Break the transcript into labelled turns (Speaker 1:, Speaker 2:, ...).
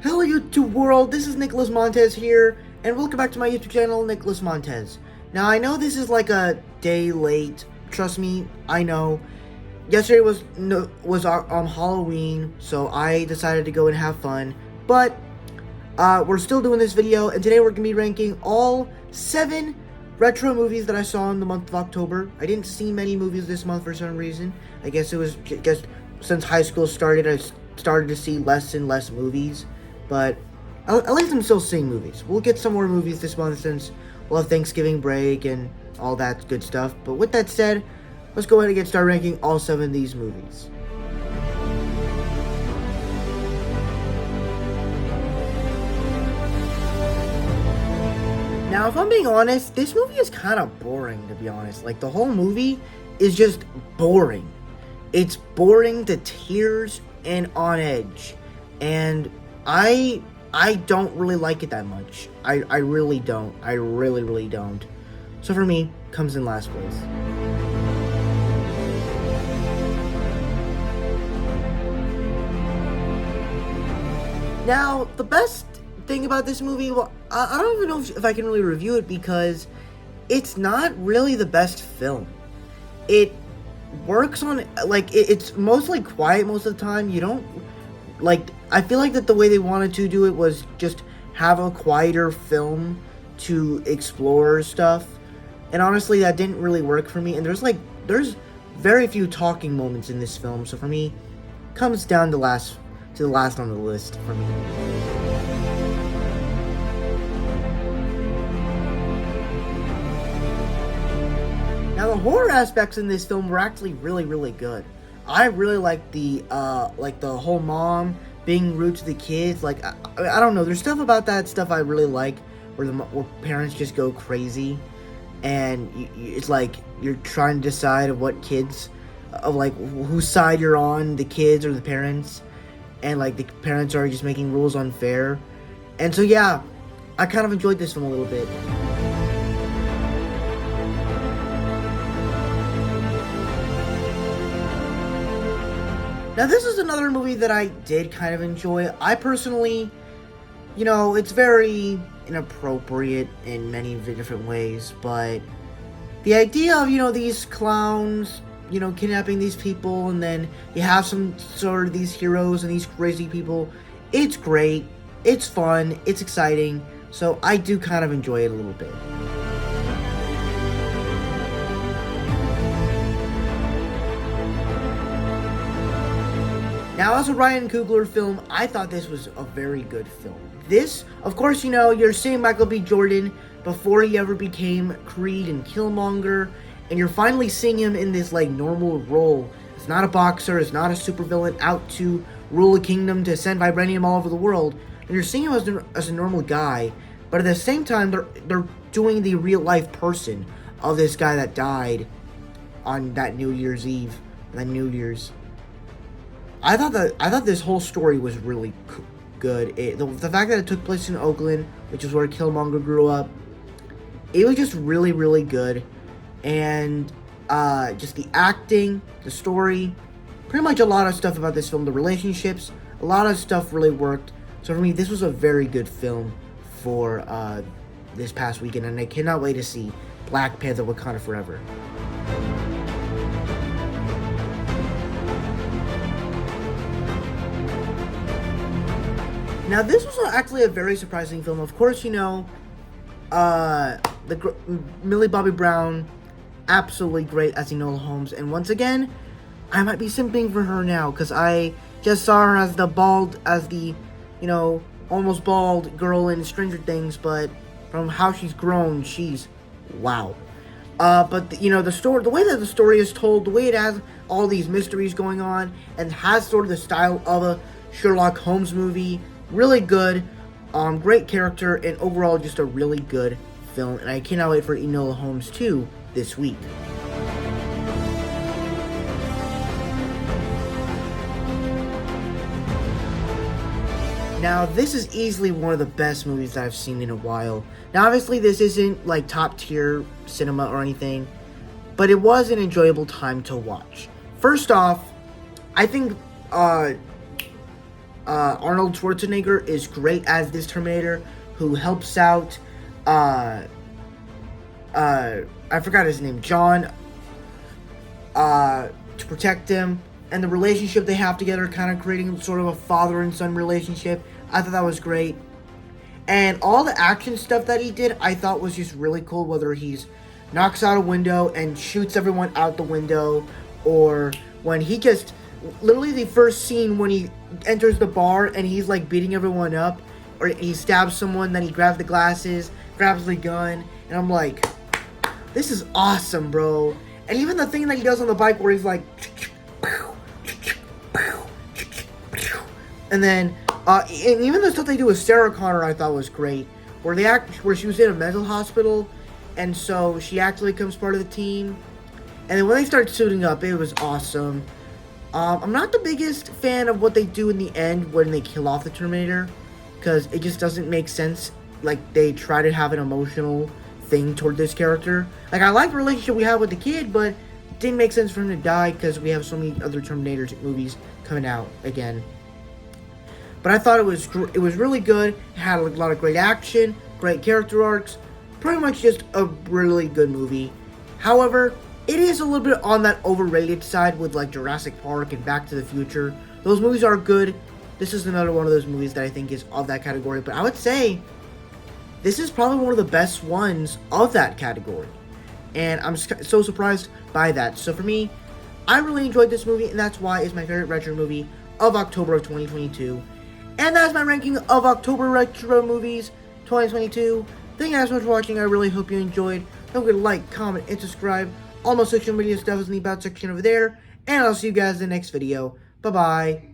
Speaker 1: Hello YouTube world, this is Nicholas Montez here, and welcome back to my YouTube channel, Nicholas Montez. Now I know this is like a day late, trust me, I know. Yesterday was Halloween, so I decided to go and have fun, but we're still doing this video, and today we're going to be ranking all 7 retro movies that I saw in the month of October. I didn't see many movies this month for some reason. I guess it was just since high school started, I started to see less and less movies. But at least I'm still seeing movies. We'll get some more movies this month since we'll have Thanksgiving break and all that good stuff. But with that said, let's go ahead and start ranking all 7 of these movies. Now, if I'm being honest, this movie is kind of boring, to be honest. Like, the whole movie is just boring. It's boring to tears and on edge. And I don't really like it that much. I really don't. I really don't. So for me, comes in last place. Now, the best thing about this movie, well, I don't even know if I can really review it because it's not really the best film. It works on, like, it's mostly quiet most of the time. You don't, like, I feel like that the way they wanted to do it was just have a quieter film to explore stuff. And honestly, that didn't really work for me. And there's very few talking moments in this film. So for me, comes down to the last on the list for me. Now, the horror aspects in this film were actually really good. I really like the whole mom being rude to the kids. Like, I don't know, there's stuff about that stuff I really like, where parents just go crazy, and it's like you're trying to decide of what kids, of like whose side you're on, the kids or the parents, and like the parents are just making rules unfair. And so yeah, I kind of enjoyed this film a little bit. Now, this is another movie that I did kind of enjoy. I personally, you know, it's very inappropriate in many different ways, but the idea of, you know, these clowns, you know, kidnapping these people, and then you have some sort of these heroes and these crazy people, it's great, it's fun, it's exciting, so I do kind of enjoy it a little bit. Now, as a Ryan Coogler film, I thought this was a very good film. This, of course, you know, you're seeing Michael B. Jordan before he ever became Creed and Killmonger, and you're finally seeing him in this, like, normal role. It's not a boxer, it's not a supervillain out to rule a kingdom to send vibranium all over the world, and you're seeing him as a normal guy, but at the same time, they're doing the real-life person of this guy that died on that New Year's Eve, that New Year's. I thought this whole story was really good. The fact that it took place in Oakland, which is where Killmonger grew up, it was just really good. And just the acting, the story, pretty much a lot of stuff about this film, the relationships, a lot of stuff really worked. So for me, this was a very good film for this past weekend, and I cannot wait to see Black Panther: Wakanda Forever. Now, this was actually a very surprising film. Of course, you know, Millie Bobby Brown, absolutely great as Enola Holmes. And once again, I might be simping for her now, because I just saw her as the bald, as the, you know, almost bald girl in Stranger Things, but from how she's grown, she's wow. But you know, the story, the way that the story is told, the way it has all these mysteries going on, and has sort of the style of a Sherlock Holmes movie, really good. Great character, and overall just a really good film. And I cannot wait for Enola Holmes 2 this week. Now, this is easily one of the best movies that I've seen in a while. Now, obviously, this isn't like top tier cinema or anything, but it was an enjoyable time to watch. First off, I think Arnold Schwarzenegger is great as this Terminator, who helps out, I forgot his name, John, to protect him, and the relationship they have together, kind of creating sort of a father and son relationship. I thought that was great. And all the action stuff that he did, I thought was just really cool, whether he's knocks out a window and shoots everyone out the window, or when he just, literally the first scene when he enters the bar and he's like beating everyone up, or he stabs someone, then he grabs the glasses, grabs the gun, and I'm like, this is awesome, bro. And even the thing that he does on the bike where he's like, and then, and even the stuff they do with Sarah Connor, I thought was great. Where she was in a mental hospital, and so she actually becomes part of the team. And then when they start suiting up, it was awesome. I'm not the biggest fan of what they do in the end when they kill off the Terminator, because it just doesn't make sense. Like, they try to have an emotional thing toward this character. Like, I like the relationship we have with the kid, but it didn't make sense for him to die because we have so many other Terminator movies coming out again. But I thought it was really good. It had a lot of great action, great character arcs. Pretty much just a really good movie. However, it is a little bit on that overrated side with like Jurassic Park and Back to the Future. Those movies are good. This is another one of those movies that I think is of that category. But I would say this is probably one of the best ones of that category. And I'm so surprised by that. So for me, I really enjoyed this movie, and that's why it's my favorite retro movie of October of 2022. And that's my ranking of October retro movies 2022. Thank you guys so much for watching. I really hope you enjoyed. Don't forget to like, comment, and subscribe. All my social media stuff is in the about section over there. And I'll see you guys in the next video. Bye-bye.